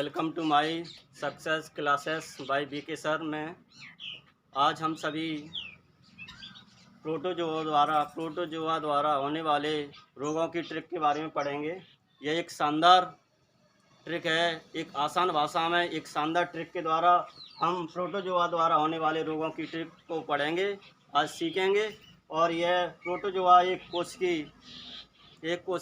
Welcome to my success classes by BK sir में आज हम सभी प्रोटोजोआ द्वारा होने वाले रोगों की ट्रिक के बारे में पढ़ेंगे। यह एक शानदार ट्रिक है। एक आसान भाषा में एक शानदार ट्रिक के द्वारा हम प्रोटोजोआ द्वारा होने वाले रोगों की ट्रिक को पढ़ेंगे, आज सीखेंगे। और यह प्रोटोजोआ एक कोश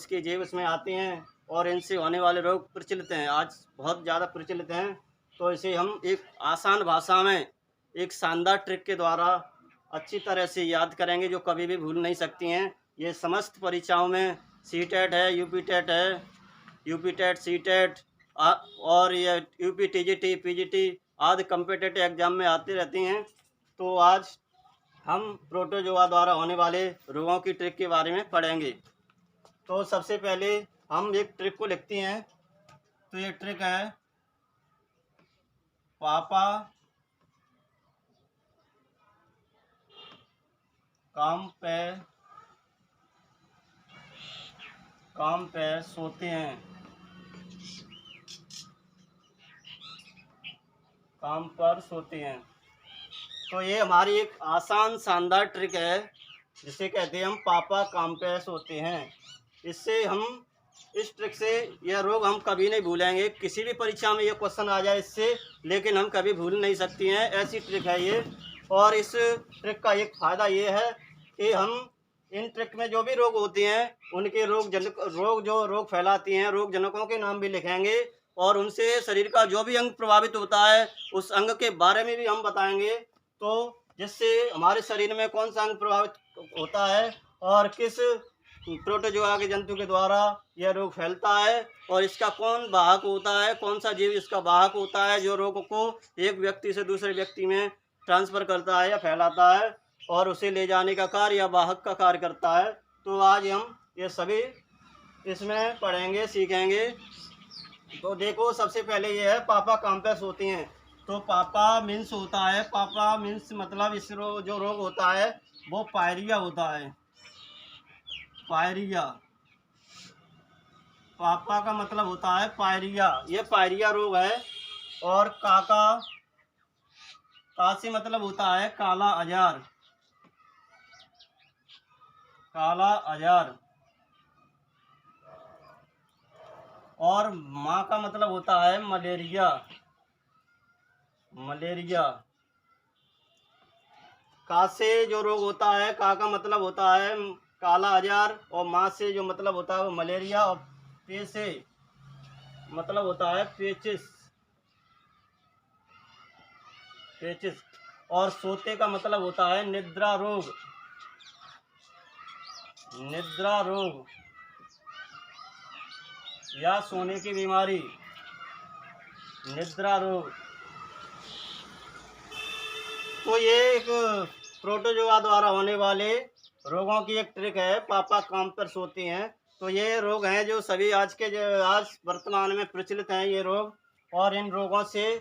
की जीव इसमें आते हैं और इनसे होने वाले रोग प्रचलित हैं, आज बहुत ज़्यादा प्रचलित हैं। तो इसे हम एक आसान भाषा में एक शानदार ट्रिक के द्वारा अच्छी तरह से याद करेंगे, जो कभी भी भूल नहीं सकती हैं। ये समस्त परीक्षाओं में सीटेट है, यूपी टेट सीटेट और ये यूपी टीजीटी पीजीटी आदि कम्पिटिटिव एग्जाम में आती रहती हैं। तो आज हम प्रोटोजोआ द्वारा होने वाले रोगों की ट्रिक के बारे में पढ़ेंगे। तो सबसे पहले हम एक ट्रिक को लिखते हैं। तो ये ट्रिक है पापा काम पे सोते हैं, काम पर सोते हैं। तो ये हमारी एक आसान शानदार ट्रिक है, जिसे कहते हैं हम पापा काम पे सोते हैं। इससे हम इस ट्रिक से यह रोग हम कभी नहीं भूलेंगे। किसी भी परीक्षा में ये क्वेश्चन आ जाए इससे, लेकिन हम कभी भूल नहीं सकती हैं, ऐसी ट्रिक है ये। और इस ट्रिक का एक फ़ायदा ये है कि हम इन ट्रिक में जो भी रोग होते हैं उनके रोग फैलाती हैं, रोग जनकों के नाम भी लिखेंगे और उनसे शरीर का जो भी अंग प्रभावित होता है उस अंग के बारे में भी हम बताएंगे। तो जिससे हमारे शरीर में कौन सा अंग प्रभावित होता है और किस प्रोटोजोआ के जंतु के द्वारा यह रोग फैलता है और इसका कौन वाहक होता है, कौन सा जीव इसका वाहक होता है जो रोग को एक व्यक्ति से दूसरे व्यक्ति में ट्रांसफ़र करता है या फैलाता है और उसे ले जाने का कार्य या वाहक का कार्य करता है। तो आज हम ये सभी इसमें पढ़ेंगे, सीखेंगे। तो देखो, सबसे पहले ये है पापा काम पे सोते हैं। तो पापा मीन्स होता है, पापा मीन्स मतलब जो रोग होता है वो पायरिया होता है। पायरिया, पापा का मतलब होता है पायरिया, ये पायरिया रोग है। और का से मतलब होता है काला अजार, काला अजार। और माँ का मतलब होता है मलेरिया, मलेरिया। का से जो रोग होता है, का मतलब होता है काला अजार और माँ से जो मतलब होता है वो मलेरिया। और पे से मतलब होता है पेचिस, पेचिस। और सोते का मतलब होता है निद्रा रोग, निद्रा रोग या सोने की बीमारी, निद्रा रोग। तो ये एक प्रोटोजोआ द्वारा होने वाले रोगों की एक ट्रिक है, पापा काम पर सोते हैं। तो ये रोग हैं जो सभी आज वर्तमान में प्रचलित हैं ये रोग। और इन रोगों से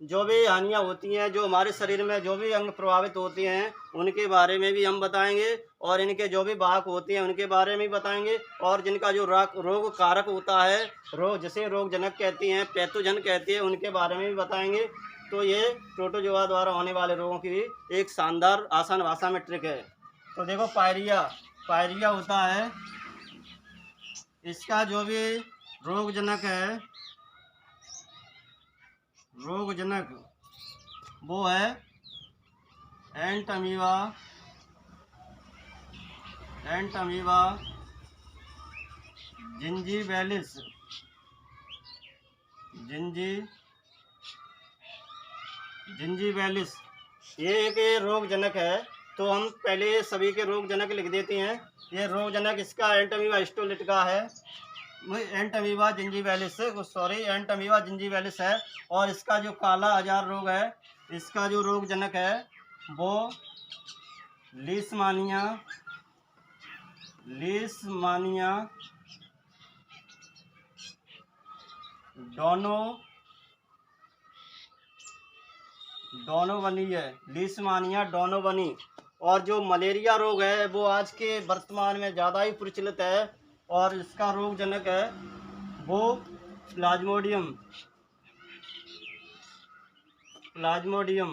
जो भी हानियाँ होती हैं, जो हमारे शरीर में जो भी अंग प्रभावित होते हैं उनके बारे में भी हम बताएंगे और इनके जो भी वाहक होते हैं उनके बारे में भी बताएंगे। और जिनका जो रोग कारक होता है, जिसे रोग जनक कहती हैं, पैथोजन कहती है, उनके बारे में भी बताएंगे। तो ये प्रोटोजोआ द्वारा होने वाले रोगों की एक शानदार आसान भाषा में ट्रिक है। तो देखो, पायरिया, पायरिया होता है, इसका जो भी रोग जनक है, रोग जनक वो है एंटमीबा, जिंजीबैलिस, जिंजीबैलिस। ये एक रोग जनक है। तो हम पहले सभी के रोग जनक लिख देते हैं। ये रोग जनक इसका एंटमीबा हिस्टोलिटिका है, एंटमीबा जिंजीबैलिस है। और इसका जो काला अजार रोग है, इसका जो रोग जनक है वो लीशमानिया, डोनोवनी है, लीशमानिया डोनोवनी। और जो मलेरिया रोग है वो आज के वर्तमान में ज़्यादा ही प्रचलित है और इसका रोग जनक है वो प्लाज्मोडियम, प्लाज्मोडियम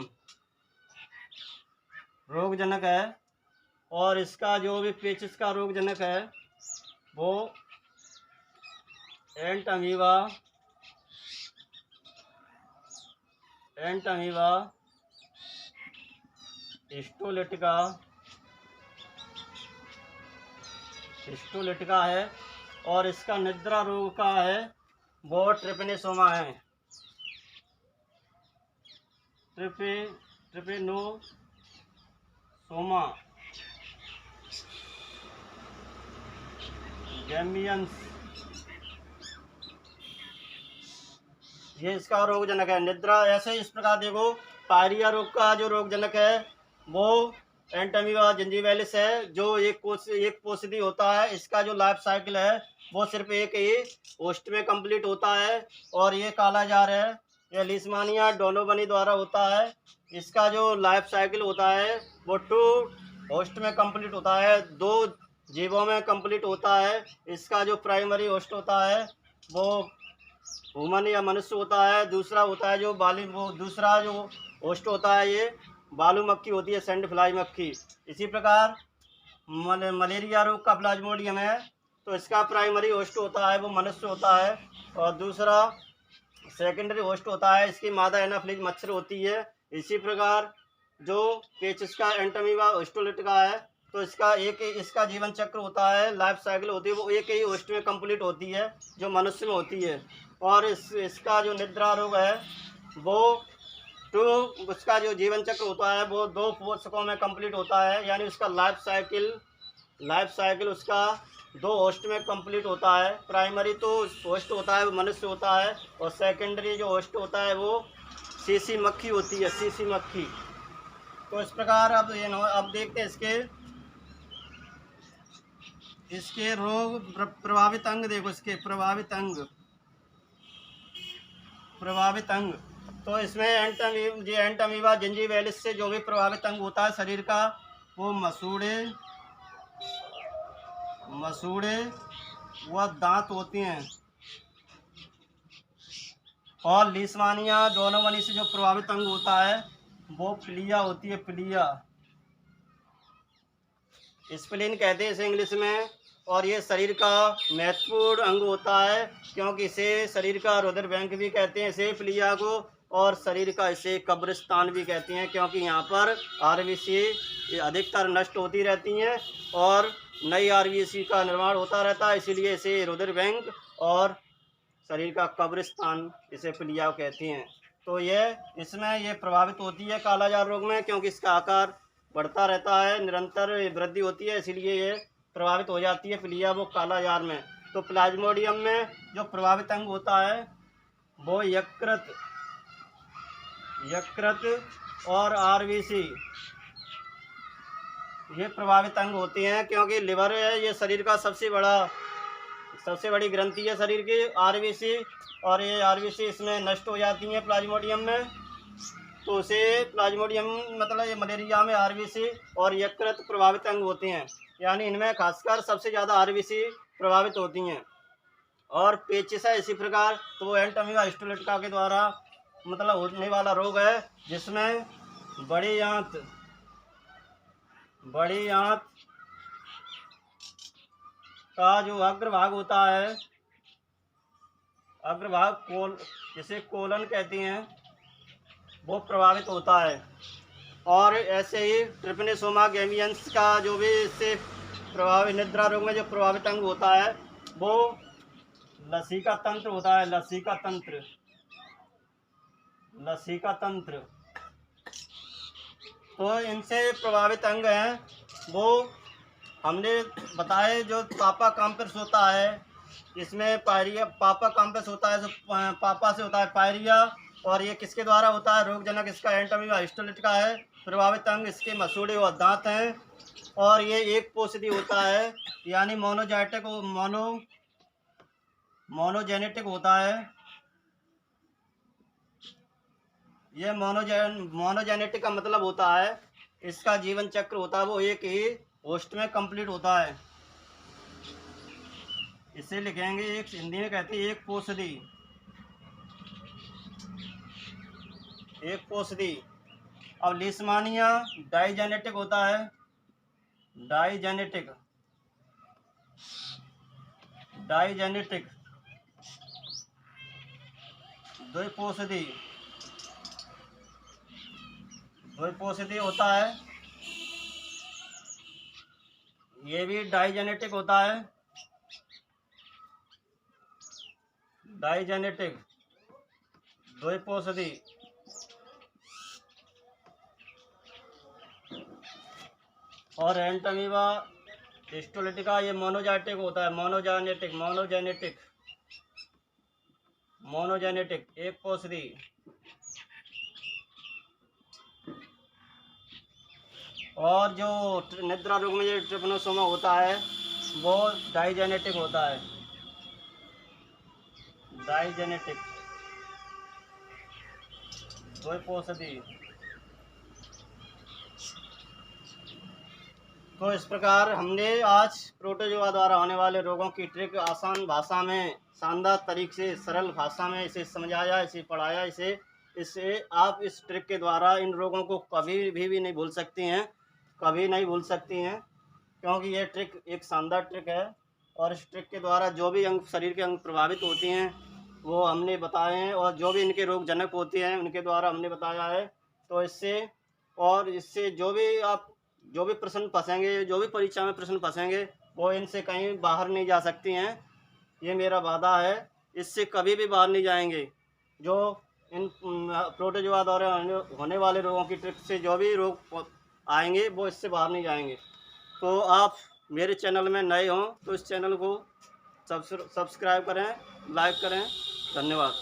रोगजनक है, और इसका जो भी पेचिश का रोगजनक है वो एंटअमीबा हिस्टोलिटिका है, और इसका निद्रा रोग का है वो ट्रिपैनोसोमा है। ट्रिपैनोसोमा गैम्बियंस, ये इसका रोगजनक है निद्रा। ऐसे इस प्रकार देखो, पायरिया रोग का जो रोगजनक है वो एंटअमीबा जिंजीवैलिस है, जो एक पोषिदी होता है। इसका जो लाइफ साइकिल है वो सिर्फ एक ही होस्ट में कंप्लीट होता है, और ये काला जार है, यह लीशमानिया डोनोवनी द्वारा होता है। इसका जो लाइफ साइकिल होता है वो 2 होस्ट में कंप्लीट होता है, 2 जीवों में कंप्लीट होता है। इसका जो प्राइमरी होस्ट होता है वो ह्यूमन या मनुष्य होता है। दूसरा होता है जो दूसरा जो होस्ट होता है ये बालू मक्खी होती है, सैंड फ्लाई मक्खी। इसी प्रकार मलेरिया रोग का प्लाज्मोडियम है, तो इसका प्राइमरी होस्ट होता है वो मनुष्य होता है, और दूसरा सेकेंडरी होस्ट होता है, इसकी मादा एनाफिलीज मच्छर होती है। इसी प्रकार जो पेचिश का एंटअमीबा हिस्टोलिटिका है, तो इसका जीवन चक्र होता है, लाइफ साइकिल होती है वो एक ही होस्ट में कंप्लीट होती है जो मनुष्य में होती है। और इसका जो निद्रा रोग है वो उसका जो जीवन चक्र होता है वो 2 पोषकों में कंप्लीट होता है, यानी उसका लाइफ साइकिल उसका 2 होस्ट में कंप्लीट होता है। प्राइमरी तो होस्ट होता है वो मनुष्य होता है, और सेकेंडरी जो होस्ट होता है वो सीसी मक्खी होती है, सीसी मक्खी। तो इस प्रकार अब देखते हैं इसके रोग प्रभावित अंग। देखो इसके प्रभावित अंग, तो इसमें एंटअमीबा जिंजीवैलिस से जो भी प्रभावित अंग होता है शरीर का वो मसूड़े व दांत होती हैं, और लीशमानिया डोनोवनी से जो प्रभावित अंग होता है वो प्लिया होती है, प्लिया स्प्लीन कहते हैं इसे इंग्लिश में। और ये शरीर का महत्वपूर्ण अंग होता है, क्योंकि इसे शरीर का रुधिर बैंक भी कहते हैं इसे प्लिया को, और शरीर का इसे कब्रिस्तान भी कहते हैं, क्योंकि यहाँ पर आरबीसी अधिकतर नष्ट होती रहती हैं और नई आरबीसी का निर्माण होता रहता है, इसीलिए इसे रुधिर बैंक और शरीर का कब्रिस्तान इसे प्लिया कहते हैं। तो इसमें ये प्रभावित होती है कालाजार रोग में, क्योंकि इसका आकार बढ़ता रहता है, निरंतर वृद्धि होती है, इसलिए ये प्रभावित हो जाती है प्लिया वो कालाजार में। तो प्लाज्मोडियम में जो प्रभावित अंग होता है वो यकृत और आरबीसी ये प्रभावित अंग होते हैं, क्योंकि लिवर है ये शरीर का सबसे बड़ी ग्रंथि है शरीर की आरबीसी, और ये आरबीसी इसमें नष्ट हो जाती हैं प्लाज्मोडियम में। तो उसे प्लाज्मोडियम मतलब ये मलेरिया में आरबीसी और यकृत प्रभावित अंग होते हैं, यानी इनमें खासकर सबसे ज़्यादा आरबीसी प्रभावित होती हैं। और पेचिश है इसी प्रकार, तो वो एंटअमीबा हिस्टोलिटिका के द्वारा मतलब होने वाला रोग है, जिसमें बड़ी आंत का जो अग्रभाग होता है, जिसे कोलन कहते हैं, वो प्रभावित होता है। और ऐसे ही ट्रिपैनोसोमा गैम्बियंस का जो भी इससे प्रभावित निद्रा रोग में जो प्रभावित अंग होता है वो लसीका तंत्र होता है, लसीका तंत्र। तो इनसे प्रभावित अंग हैं वो हमने बताए, जो पापा काम्पेस होता है, इसमें पापा काम्पेस होता है, जो पापा से होता है पायरिया, और ये किसके द्वारा होता है रोगजनक, इसका एंटअमीबा हिस्टोलिटिका है। प्रभावित अंग इसके मसूड़े व दांत हैं, और ये एक पोषिदी होता है, यानी मोनोजेनेटिक होता है। ये मोनोजेनेटिक का मतलब होता है इसका जीवन चक्र होता है वो एक ही होस्ट में कंप्लीट होता है। इसे लिखेंगे एक हिंदी में कहते हैं एक पोषदी। एक पोषदी। अब लिस्मानिया डाइजेनेटिक होता है, डाइजेनेटिक, डाइजेनेटिक द्विपोषदी, द्विपोषदी होता है, ये भी डाइजेनेटिक होता है, डाइजेनेटिक द्विपोषदी। और एंटमीबा हिस्टोलिटिका ये मोनोजाइटिक होता है, मोनोजेनेटिक, मोनोजेनेटिक, मोनोजेनेटिक एक पोषदी। और जो निद्रा रोग में जो ट्रिपनोसोमा होता है वो डाइजेनेटिक होता है, डाइजेनेटिक द्विपोषदी। तो इस प्रकार हमने आज प्रोटोजोआ द्वारा होने वाले रोगों की ट्रिक आसान भाषा में, शानदार तरीके से, सरल भाषा में इसे समझाया, इसे पढ़ाया। इससे आप इस ट्रिक के द्वारा इन रोगों को कभी भी नहीं भूल सकती हैं, कभी नहीं भूल सकती हैं, क्योंकि ये ट्रिक एक शानदार ट्रिक है। और इस ट्रिक के द्वारा जो भी अंग, शरीर के अंग प्रभावित होती हैं वो हमने बताए हैं, और जो भी इनके रोगजनक होते हैं उनके द्वारा हमने बताया है। तो इससे जो भी प्रश्न फंसेंगे, जो भी परीक्षा में प्रश्न फंसेंगे, वो इनसे कहीं बाहर नहीं जा सकती हैं, ये मेरा वादा है। इससे कभी भी बाहर नहीं जाएंगे। जो इन प्रोटोजोआ द्वारा होने वाले रोगों की ट्रिक से जो भी रोग आएंगे वो इससे बाहर नहीं जाएंगे। तो आप मेरे चैनल में नए हों तो इस चैनल को सब्सक्राइब करें, लाइक करें। धन्यवाद।